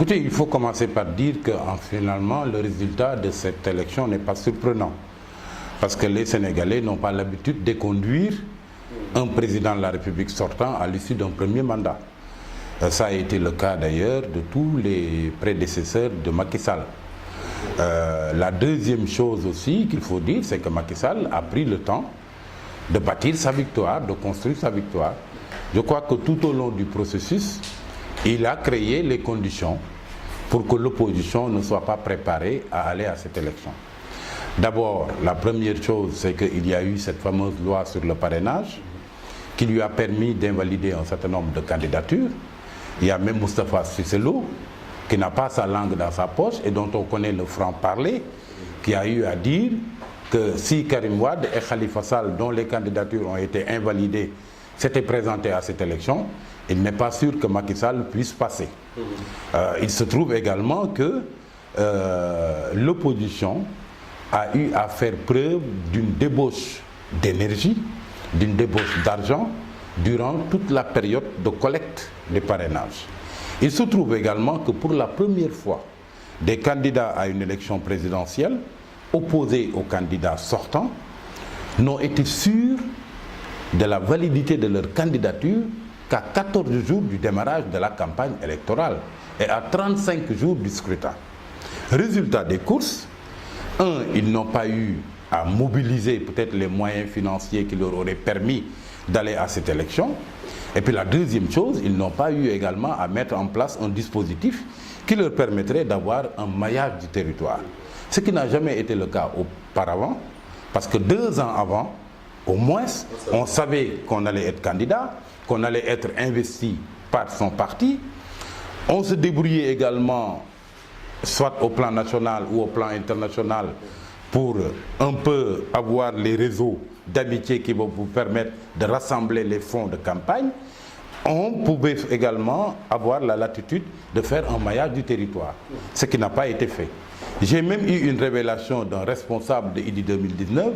Écoutez, il faut commencer par dire que finalement, le résultat de cette élection n'est pas surprenant. Parce que les Sénégalais n'ont pas l'habitude de conduire un président de la République sortant à l'issue d'un premier mandat. Ça a été le cas d'ailleurs de tous les prédécesseurs de Macky Sall. La deuxième chose aussi qu'il faut dire, c'est que Macky Sall a pris le temps de bâtir sa victoire, de construire sa victoire. Je crois que tout au long du processus, il a créé les conditions pour que l'opposition ne soit pas préparée à aller à cette élection. D'abord, la première chose, c'est qu'il y a eu cette fameuse loi sur le parrainage qui lui a permis d'invalider un certain nombre de candidatures. Il y a même Moustapha Cissé Lo qui n'a pas sa langue dans sa poche et dont on connaît le franc-parler, qui a eu à dire que si Karim Wade et Khalifa Sall, dont les candidatures ont été invalidées, s'étaient présentés à cette élection, il n'est pas sûr que Macky Sall puisse passer. Il se trouve également que l'opposition a eu à faire preuve d'une débauche d'énergie, d'une débauche d'argent durant toute la période de collecte des parrainages. Il se trouve également que pour la première fois, des candidats à une élection présidentielle opposés aux candidats sortants n'ont été sûrs de la validité de leur candidature qu'à 14 jours du démarrage de la campagne électorale et à 35 jours du scrutin. Résultat des courses, ils n'ont pas eu à mobiliser peut-être les moyens financiers qui leur auraient permis d'aller à cette élection. Et puis la deuxième chose, ils n'ont pas eu également à mettre en place un dispositif qui leur permettrait d'avoir un maillage du territoire. Ce qui n'a jamais été le cas auparavant, parce que 2 ans avant, au moins, on savait qu'on allait être candidat, qu'on allait être investi par son parti. On se débrouillait également, soit au plan national ou au plan international, pour un peu avoir les réseaux d'amitié qui vont vous permettre de rassembler les fonds de campagne. On pouvait également avoir la latitude de faire un maillage du territoire, ce qui n'a pas été fait. J'ai même eu une révélation d'un responsable de IDI 2019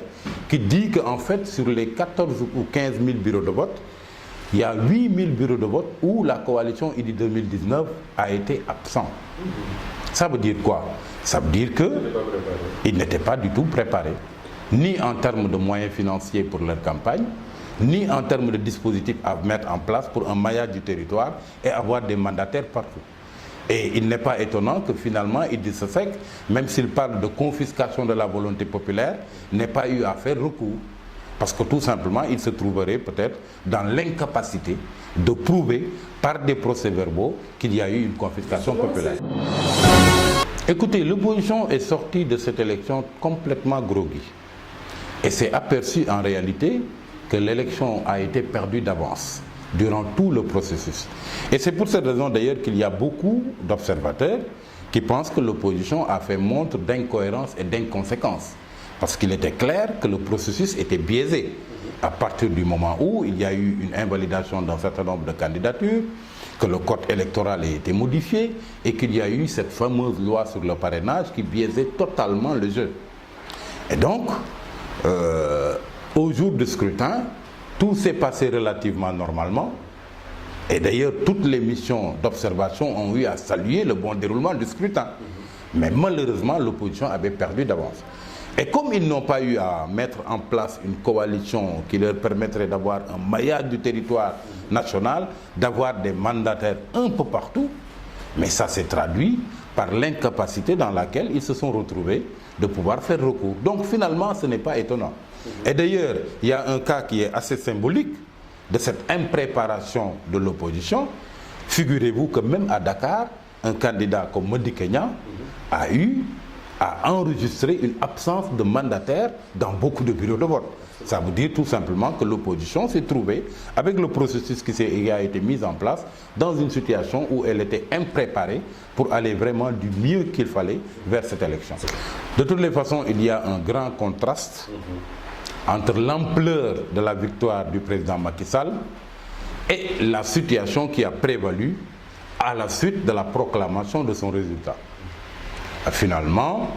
qui dit qu'en fait, sur les 14 ou 15 000 bureaux de vote, il y a 8 000 bureaux de vote où la coalition IDI 2019 a été absente. Ça veut dire quoi? Ça veut dire qu'ils n'étaient pas du tout préparés, ni en termes de moyens financiers pour leur campagne, ni en termes de dispositifs à mettre en place pour un maillage du territoire et avoir des mandataires partout. Et il n'est pas étonnant que finalement Idrissa Seck, même s'il parle de confiscation de la volonté populaire, n'ait pas eu à faire recours. Parce que tout simplement, il se trouverait peut-être dans l'incapacité de prouver par des procès-verbaux qu'il y a eu une confiscation populaire. Écoutez, l'opposition est sortie de cette élection complètement groggy. Et s'est aperçu en réalité que l'élection a été perdue d'avance durant tout le processus. Et c'est pour cette raison d'ailleurs qu'il y a beaucoup d'observateurs qui pensent que l'opposition a fait montre d'incohérence et d'inconséquence. Parce qu'il était clair que le processus était biaisé à partir du moment où il y a eu une invalidation d'un certain nombre de candidatures, que le code électoral a été modifié et qu'il y a eu cette fameuse loi sur le parrainage qui biaisait totalement le jeu. Et donc, au jour du scrutin, tout s'est passé relativement normalement. Et d'ailleurs, toutes les missions d'observation ont eu à saluer le bon déroulement du scrutin. Mais malheureusement, l'opposition avait perdu d'avance. Et comme ils n'ont pas eu à mettre en place une coalition qui leur permettrait d'avoir un maillage du territoire national, d'avoir des mandataires un peu partout, mais ça s'est traduit par l'incapacité dans laquelle ils se sont retrouvés de pouvoir faire recours. Donc finalement, ce n'est pas étonnant. Et d'ailleurs, il y a un cas qui est assez symbolique de cette impréparation de l'opposition. Figurez-vous que même à Dakar, un candidat comme Madické Niang a enregistré une absence de mandataire dans beaucoup de bureaux de vote. Ça veut dire tout simplement que l'opposition s'est trouvée avec le processus qui a été mis en place dans une situation où elle était impréparée pour aller vraiment du mieux qu'il fallait vers cette élection. De toutes les façons, il y a un grand contraste entre l'ampleur de la victoire du président Macky Sall et la situation qui a prévalu à la suite de la proclamation de son résultat. Finalement,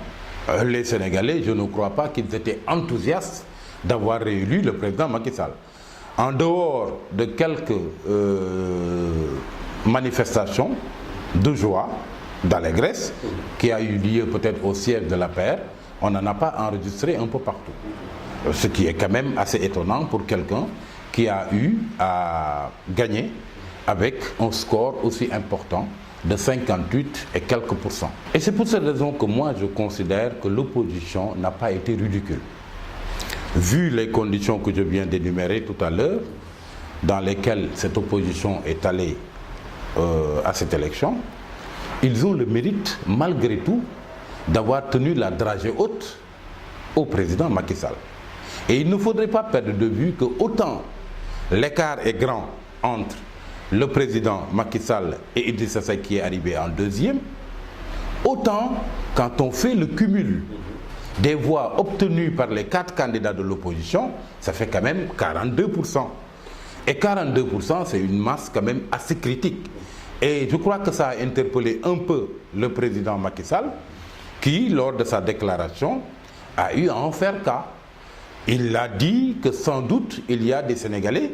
les Sénégalais, je ne crois pas qu'ils étaient enthousiastes d'avoir réélu le président Macky Sall. En dehors de quelques manifestations de joie, d'allégresse qui a eu lieu peut-être au siège de l'APR, on n'en a pas enregistré un peu partout. Ce qui est quand même assez étonnant pour quelqu'un qui a eu à gagner avec un score aussi important de 58 et quelques %. Et c'est pour cette raison que moi je considère que l'opposition n'a pas été ridicule. Vu les conditions que je viens d'énumérer tout à l'heure, dans lesquelles cette opposition est allée à cette élection, ils ont le mérite, malgré tout, d'avoir tenu la dragée haute au président Macky Sall. Et il ne faudrait pas perdre de vue que autant l'écart est grand entre le président Macky Sall et Idrissa Seck qui est arrivé en deuxième, autant quand on fait le cumul des voix obtenues par les 4 candidats de l'opposition, ça fait quand même 42%. Et 42%, c'est une masse quand même assez critique. Et je crois que ça a interpellé un peu le président Macky Sall, qui, lors de sa déclaration, a eu à en faire cas. Il a dit que sans doute, il y a des Sénégalais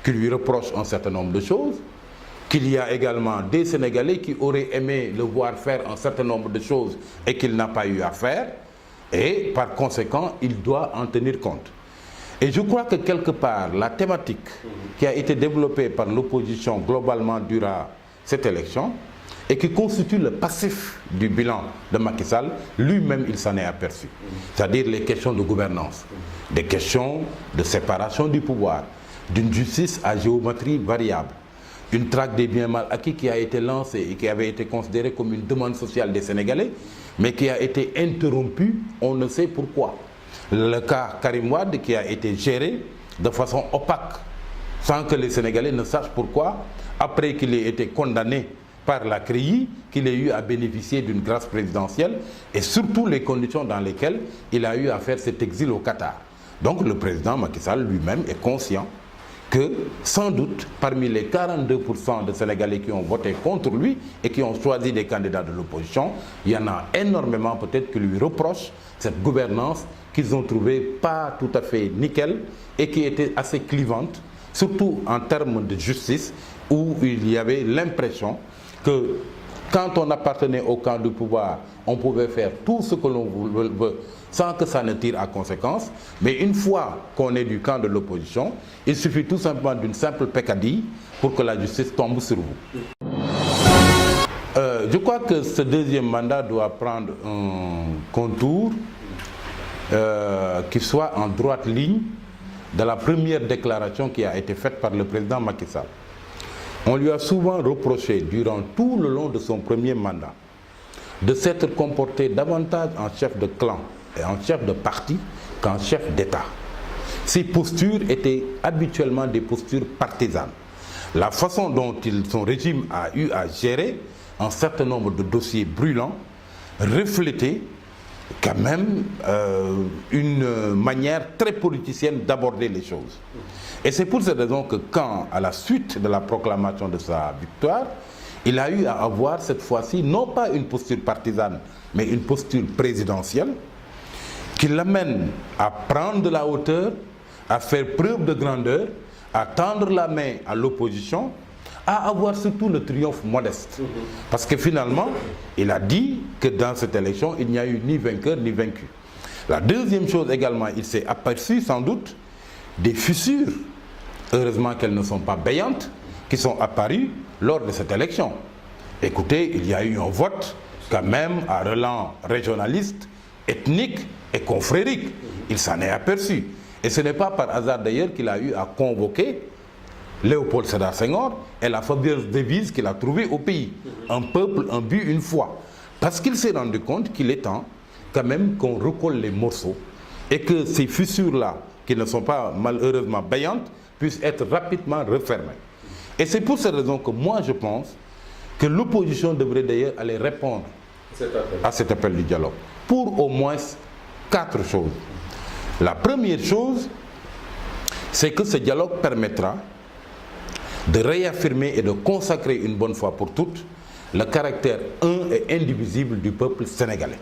qui lui reprochent un certain nombre de choses, qu'il y a également des Sénégalais qui auraient aimé le voir faire un certain nombre de choses et qu'il n'a pas eu à faire, et par conséquent, il doit en tenir compte. Et je crois que quelque part, la thématique qui a été développée par l'opposition globalement durant cette élection, et qui constitue le passif du bilan de Macky Sall, lui-même il s'en est aperçu. C'est-à-dire les questions de gouvernance, des questions de séparation du pouvoir, d'une justice à géométrie variable, une traque des biens mal acquis qui a été lancée et qui avait été considérée comme une demande sociale des Sénégalais, mais qui a été interrompue, on ne sait pourquoi. Le cas Karim Wade qui a été géré de façon opaque, sans que les Sénégalais ne sachent pourquoi, après qu'il ait été condamné par la CREI, qu'il ait eu à bénéficier d'une grâce présidentielle et surtout les conditions dans lesquelles il a eu à faire cet exil au Qatar. Donc le président Macky Sall lui-même est conscient que sans doute parmi les 42% de Sénégalais qui ont voté contre lui et qui ont choisi des candidats de l'opposition, il y en a énormément peut-être qui lui reprochent cette gouvernance qu'ils ont trouvée pas tout à fait nickel et qui était assez clivante, surtout en termes de justice, où il y avait l'impression que quand on appartenait au camp du pouvoir, on pouvait faire tout ce que l'on veut sans que ça ne tire à conséquence. Mais une fois qu'on est du camp de l'opposition, il suffit tout simplement d'une simple peccadille pour que la justice tombe sur vous. Je crois que ce deuxième mandat doit prendre un contour qui soit en droite ligne de la première déclaration qui a été faite par le président Macky Sall. On lui a souvent reproché durant tout le long de son premier mandat de s'être comporté davantage en chef de clan et en chef de parti qu'en chef d'État. Ses postures étaient habituellement des postures partisanes. La façon dont son régime a eu à gérer un certain nombre de dossiers brûlants reflétait quand même une manière très politicienne d'aborder les choses. Et c'est pour cette raison que quand, à la suite de la proclamation de sa victoire, il a eu à avoir cette fois-ci non pas une posture partisane, mais une posture présidentielle qui l'amène à prendre de la hauteur, à faire preuve de grandeur, à tendre la main à l'opposition, à avoir surtout le triomphe modeste. Parce que finalement, il a dit que dans cette élection, il n'y a eu ni vainqueur ni vaincu. La deuxième chose également, il s'est aperçu sans doute des fissures, heureusement qu'elles ne sont pas béantes, qui sont apparues lors de cette élection. Écoutez, il y a eu un vote quand même à relent régionaliste, ethnique et confrérique. Il s'en est aperçu. Et ce n'est pas par hasard d'ailleurs qu'il a eu à convoquer Léopold Sédar Senghor et la fabuleuse devise qu'il a trouvée au pays. Un peuple, un but, une foi. Parce qu'il s'est rendu compte qu'il est temps quand même qu'on recolle les morceaux et que ces fissures-là, qui ne sont pas malheureusement béantes, puissent être rapidement refermées. Et c'est pour cette raison que moi je pense que l'opposition devrait d'ailleurs aller répondre à cet appel du dialogue pour au moins 4 choses. La première chose, c'est que ce dialogue permettra de réaffirmer et de consacrer une bonne fois pour toutes le caractère un et indivisible du peuple sénégalais.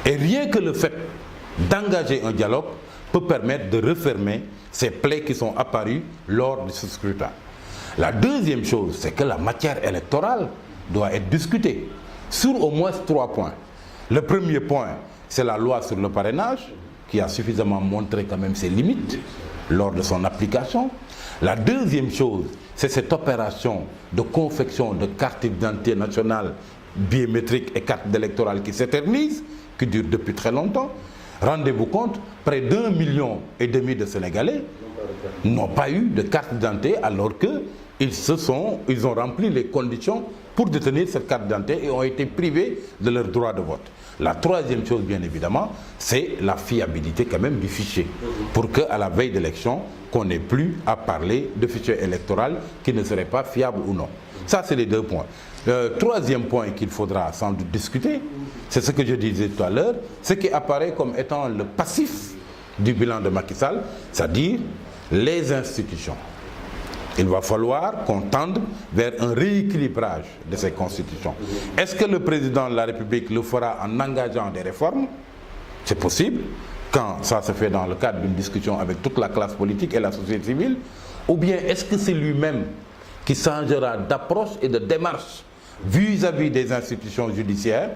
Et rien que le fait d'engager un dialogue peut permettre de refermer ces plaies qui sont apparues lors de ce scrutin. La deuxième chose, c'est que la matière électorale doit être discutée. sur au moins 3 points. Le premier point, c'est la loi sur le parrainage, qui a suffisamment montré quand même ses limites lors de son application. La deuxième chose, c'est cette opération de confection de cartes d'identité nationale biométriques et cartes électorales qui s'éternisent, qui durent depuis très longtemps. Rendez-vous compte, près d'1,5 million de Sénégalais n'ont pas eu de carte d'identité alors qu'ils ont rempli les conditions pour détenir cette carte d'identité et ont été privés de leur droit de vote. La troisième chose, bien évidemment, c'est la fiabilité quand même du fichier. Pour qu'à la veille d'élection, qu'on n'ait plus à parler de fichier électoral qui ne serait pas fiable ou non. Ça, c'est les 2 points. Le troisième point qu'il faudra sans doute discuter, c'est ce que je disais tout à l'heure, ce qui apparaît comme étant le passif du bilan de Macky Sall, c'est-à-dire les institutions. Il va falloir qu'on tende vers un rééquilibrage de ces constitutions. Est-ce que le président de la République le fera en engageant des réformes? C'est possible, quand ça se fait dans le cadre d'une discussion avec toute la classe politique et la société civile, ou bien est-ce que c'est lui-même qui changera d'approche et de démarche vis-à-vis des institutions judiciaires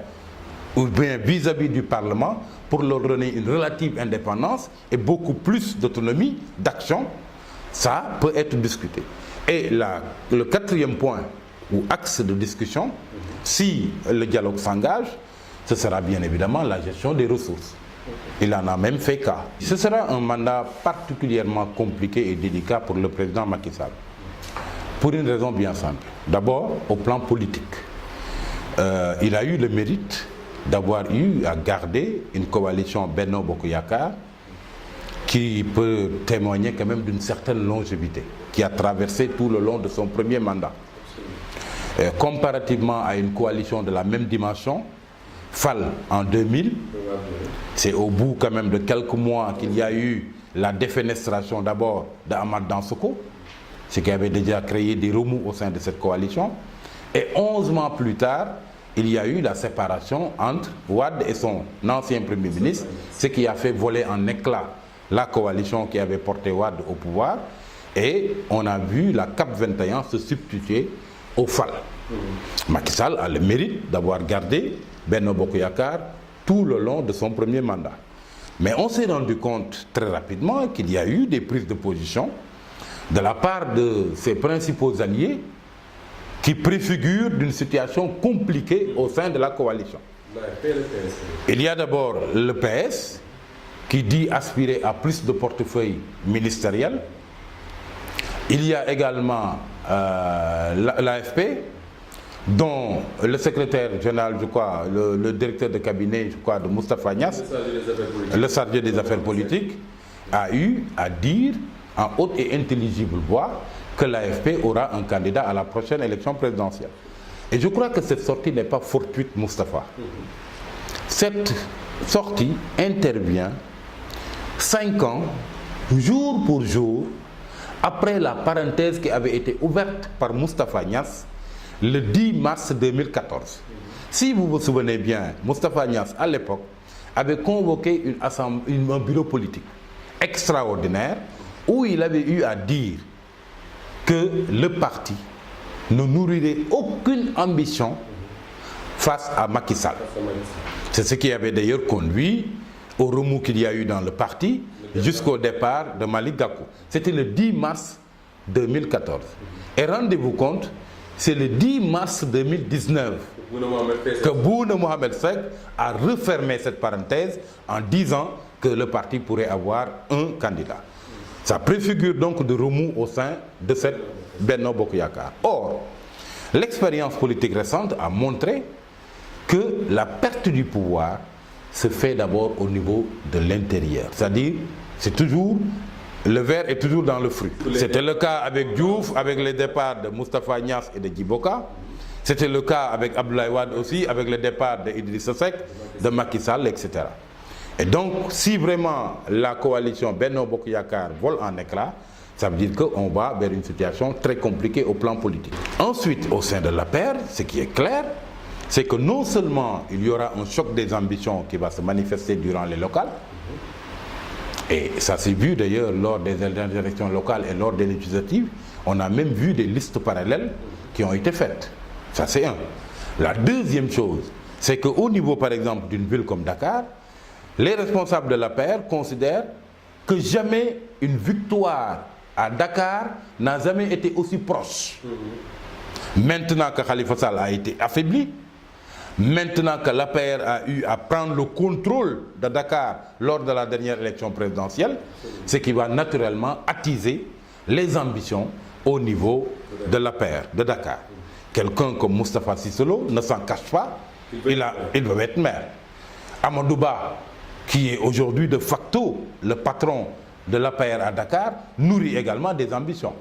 ou bien vis-à-vis du Parlement pour leur donner une relative indépendance et beaucoup plus d'autonomie d'action? Ça peut être discuté. Et le quatrième point ou axe de discussion, si le dialogue s'engage, ce sera bien évidemment la gestion des ressources. Il en a même fait cas. Ce sera un mandat particulièrement compliqué et délicat pour le président Macky Sall. Pour une raison bien simple. D'abord, au plan politique. Il a eu le mérite d'avoir eu à garder une coalition Benno Bokk Yakaar qui peut témoigner quand même d'une certaine longévité, qui a traversé tout le long de son premier mandat. Comparativement à une coalition de la même dimension, Fall en 2000, c'est au bout quand même de quelques mois qu'il y a eu la défenestration d'abord d'Amath Dansokho, ce qui avait déjà créé des remous au sein de cette coalition. Et 11 mois plus tard, il y a eu la séparation entre Wade et son ancien Premier ministre, ce qui a fait voler en éclats la coalition qui avait porté Wade au pouvoir. Et on a vu la CAP 21 se substituer au Fall. Macky Sall a le mérite d'avoir gardé Benno Bokk Yakaar tout le long de son premier mandat. Mais on s'est rendu compte très rapidement qu'il y a eu des prises de position de la part de ses principaux alliés qui préfigurent d'une situation compliquée au sein de la coalition. Il y a d'abord le PS qui dit aspirer à plus de portefeuilles ministériels. Il y a également l'AFP, dont le secrétaire général, je crois, le directeur de cabinet, je crois, de Moustapha Niasse, le chargé des affaires politiques, a eu à dire en haute et intelligible voix que l'AFP aura un candidat à la prochaine élection présidentielle. Et je crois que cette sortie n'est pas fortuite, Moustapha. Cette sortie intervient 5 ans, jour pour jour, après la parenthèse qui avait été ouverte par Moustapha Niasse le 10 mars 2014. Si vous vous souvenez bien, Moustapha Niasse, à l'époque, avait convoqué un bureau politique extraordinaire où il avait eu à dire que le parti ne nourrirait aucune ambition face à Macky Sall. C'est ce qui avait d'ailleurs conduit au remous qu'il y a eu dans le parti jusqu'au départ de Malick Gakou. C'était le 10 mars 2014. Et rendez-vous compte, c'est le 10 mars 2019 que Bouna Mohamed Seck a refermé cette parenthèse en disant que le parti pourrait avoir un candidat. Ça préfigure donc de remous au sein de cette Benno Bokk Yakaar. Or, l'expérience politique récente a montré que la perte du pouvoir se fait d'abord au niveau de l'intérieur. C'est-à-dire, c'est toujours, le verre est toujours dans le fruit. C'était le cas avec Diouf, avec les départs de Moustapha Niasse et de Djiboka. C'était le cas avec Abdoulaye Wade aussi, avec le départ d'Idrissa Seck, de Macky Sall, etc. Et donc, si vraiment la coalition Benno Bokk Yakaar vole en éclats, ça veut dire qu'on va vers une situation très compliquée au plan politique. Ensuite, au sein de l'APR, ce qui est clair, c'est que non seulement il y aura un choc des ambitions qui va se manifester durant les locales, et ça s'est vu d'ailleurs lors des élections locales et lors des législatives, on a même vu des listes parallèles qui ont été faites. Ça c'est un. La deuxième chose, c'est qu'au niveau, par exemple, d'une ville comme Dakar, les responsables de l'APR considèrent que jamais une victoire à Dakar n'a jamais été aussi proche. Maintenant que Khalifa Sall a été affaibli, maintenant que l'APR a eu à prendre le contrôle de Dakar lors de la dernière élection présidentielle, ce qui va naturellement attiser les ambitions au niveau de l'APR de Dakar. Quelqu'un comme Moustapha Cissé Lo ne s'en cache pas, il veut être maire. Amadou Ba, qui est aujourd'hui de facto le patron de l'APR à Dakar, nourrit également des ambitions.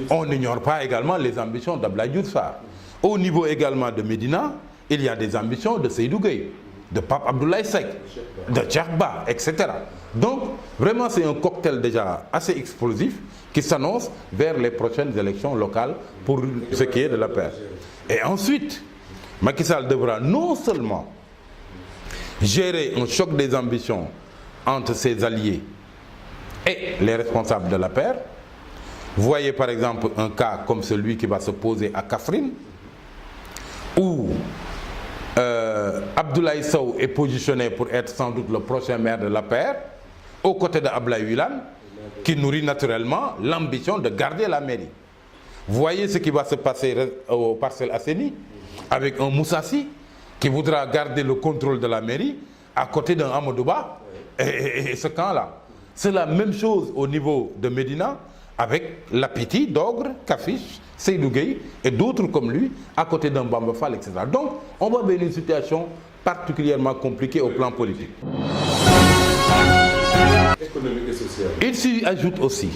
On n'ignore pas également les ambitions d'Abdoulaye Diouf Sarr. Au niveau également de Médina, il y a des ambitions de Seydou Gueye, de Pape Abdoulaye Seck, de Cheikh Ba, etc. Donc, vraiment, c'est un cocktail déjà assez explosif qui s'annonce vers les prochaines élections locales pour ce qui est de l'APR. Et ensuite, Macky Sall devra non seulement gérer un choc des ambitions entre ses alliés et les responsables de l'APR. Voyez par exemple un cas comme celui qui va se poser à Kaffrine, où Abdoulaye Sow est positionné pour être sans doute le prochain maire de l'APR, aux côtés d'Abdoulaye Wilane, qui nourrit naturellement l'ambition de garder la mairie. Voyez ce qui va se passer au Parcelles Assainies, avec un Moussassi qui voudra garder le contrôle de la mairie à côté d'un Amadou Ba et ce camp-là. C'est la même chose au niveau de Médina avec Lapiti, Dogre, Kafiche, Seydou Gueye et d'autres comme lui à côté d'un Bamba Fall, etc. Donc on va vers une situation particulièrement compliquée au plan politique. Économique et sociale. Il s'y ajoute aussi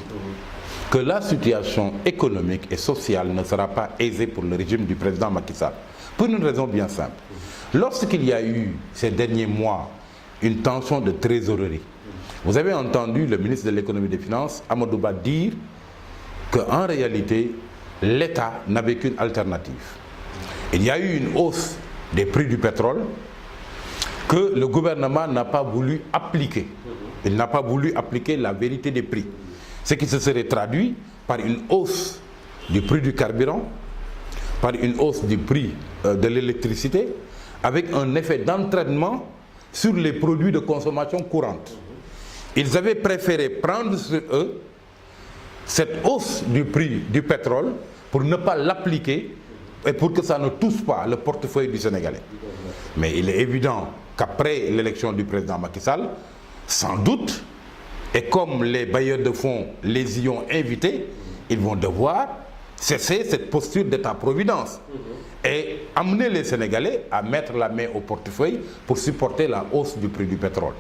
que la situation économique et sociale ne sera pas aisée pour le régime du président Macky Sall. Pour une raison bien simple. Lorsqu'il y a eu ces derniers mois une tension de trésorerie, vous avez entendu le ministre de l'économie et des finances, Amadou Ba, dire qu'en réalité, l'État n'avait qu'une alternative. Il y a eu une hausse des prix du pétrole que le gouvernement n'a pas voulu appliquer. Il n'a pas voulu appliquer la vérité des prix. Ce qui se serait traduit par une hausse du prix du carburant, par une hausse du prix de l'électricité, avec un effet d'entraînement sur les produits de consommation courante. Ils avaient préféré prendre sur eux cette hausse du prix du pétrole pour ne pas l'appliquer et pour que ça ne touche pas le portefeuille du Sénégalais. Mais il est évident qu'après l'élection du président Macky Sall, sans doute, et comme les bailleurs de fonds les y ont invités, ils vont devoir cesser cette posture d'État-providence et amener les Sénégalais à mettre la main au portefeuille pour supporter la hausse du prix du pétrole,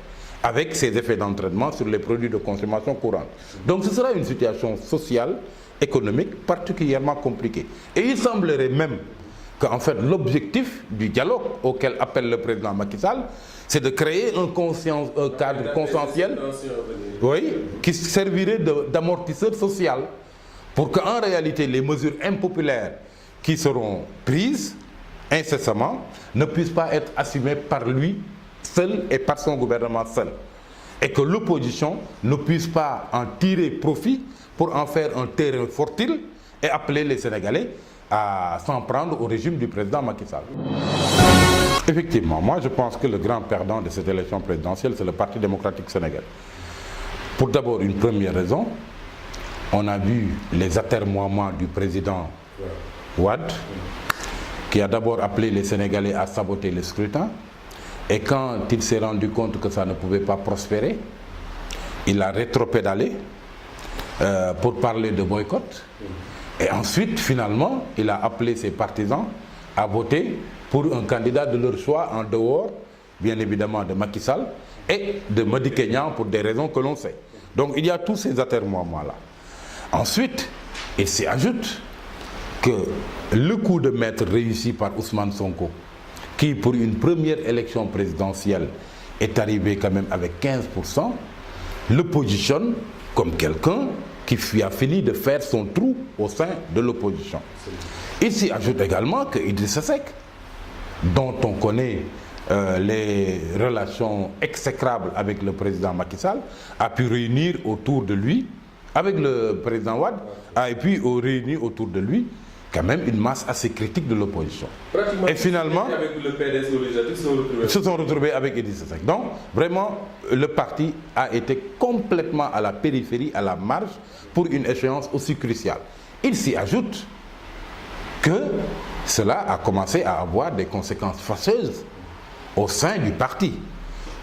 avec ses effets d'entraînement sur les produits de consommation courante. Donc ce sera une situation sociale, économique particulièrement compliquée. Et il semblerait même qu'en fait l'objectif du dialogue auquel appelle le président Macky Sall, c'est de créer un cadre consensuel, oui, qui servirait d'amortisseur social pour qu'en réalité les mesures impopulaires qui seront prises incessamment ne puissent pas être assumées par lui seul et par son gouvernement seul. Et que l'opposition ne puisse pas en tirer profit pour en faire un terrain fertile et appeler les Sénégalais à s'en prendre au régime du président Macky Sall. Effectivement, moi je pense que le grand perdant de cette élection présidentielle, c'est le Parti démocratique sénégalais. Pour d'abord une première raison, on a vu les atermoiements du président Wade, qui a d'abord appelé les Sénégalais à saboter le scrutin. Et quand il s'est rendu compte que ça ne pouvait pas prospérer, il a rétropédalé pour parler de boycott. Et ensuite, finalement, il a appelé ses partisans à voter pour un candidat de leur choix en dehors, bien évidemment, de Macky Sall et de Madické Niang pour des raisons que l'on sait. Donc il y a tous ces atermoiements-là. Ensuite, il s'y ajoute que le coup de maître réussi par Ousmane Sonko, qui pour une première élection présidentielle est arrivé quand même avec 15%, le positionne comme quelqu'un qui a fini de faire son trou au sein de l'opposition. Il s'y ajoute également que Idrissa Seck, dont on connaît les relations exécrables avec le président Macky Sall, a pu réunir autour de lui, avec le président Wade, a pu réunir autour de lui quand même une masse assez critique de l'opposition. Et finalement, avec le PDS se sont retrouvés avec Idrissa Seck. Donc, vraiment, le parti a été complètement à la périphérie, à la marge, pour une échéance aussi cruciale. Il s'y ajoute que cela a commencé à avoir des conséquences fâcheuses au sein du parti.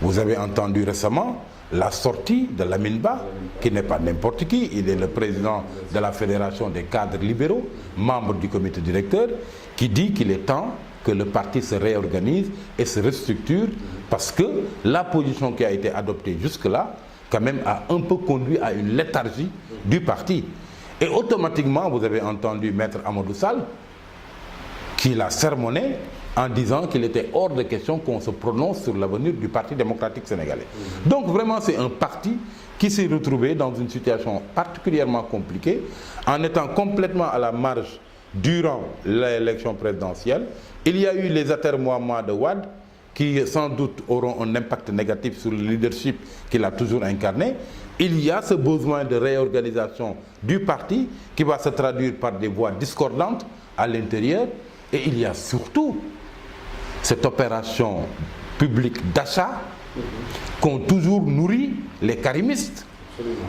Vous avez entendu récemment la sortie de Lamine Ba, qui n'est pas n'importe qui, il est le président de la Fédération des cadres libéraux, membre du comité directeur, qui dit qu'il est temps que le parti se réorganise et se restructure parce que la position qui a été adoptée jusque-là, quand même, a un peu conduit à une léthargie du parti. Et automatiquement, vous avez entendu Maître Amadou Sall, qui l'a sermonné en disant qu'il était hors de question qu'on se prononce sur l'avenir du Parti démocratique sénégalais. Donc vraiment, c'est un parti qui s'est retrouvé dans une situation particulièrement compliquée, en étant complètement à la marge durant l'élection présidentielle. Il y a eu les atermoiements de Wade, qui sans doute auront un impact négatif sur le leadership qu'il a toujours incarné. Il y a ce besoin de réorganisation du parti qui va se traduire par des voix discordantes à l'intérieur. Et il y a surtout cette opération publique d'achat qu'ont toujours nourri les karimistes.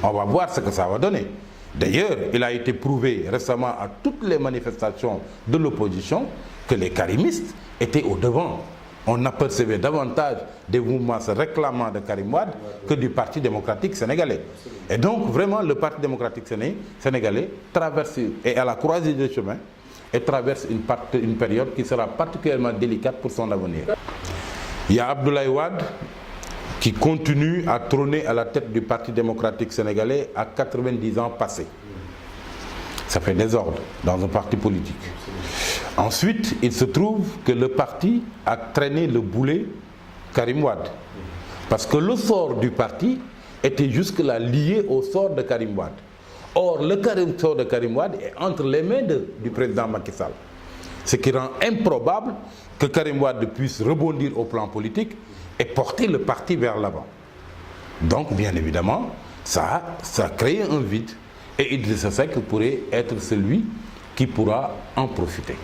On va voir ce que ça va donner. D'ailleurs, il a été prouvé récemment à toutes les manifestations de l'opposition que les karimistes étaient au devant. On apercevait davantage des mouvements se réclamant de Karim Wade que du Parti démocratique sénégalais. Et donc, vraiment, le Parti démocratique sénégalais traverse, est à la croisée des chemins, et traverse une période qui sera particulièrement délicate pour son avenir. Il y a Abdoulaye Wade qui continue à trôner à la tête du Parti démocratique sénégalais à 90 ans passés. Ça fait désordre dans un parti politique. Ensuite, il se trouve que le parti a traîné le boulet Karim Wade. Parce que le sort du parti était jusque-là lié au sort de Karim Wade. Or, le sort de Karim Wade est entre les mains du président Macky Sall. Ce qui rend improbable que Karim Wade puisse rebondir au plan politique et porter le parti vers l'avant. Donc, bien évidemment, ça a créé un vide. Et Idrissa Seck pourrait être celui qui pourra en profiter.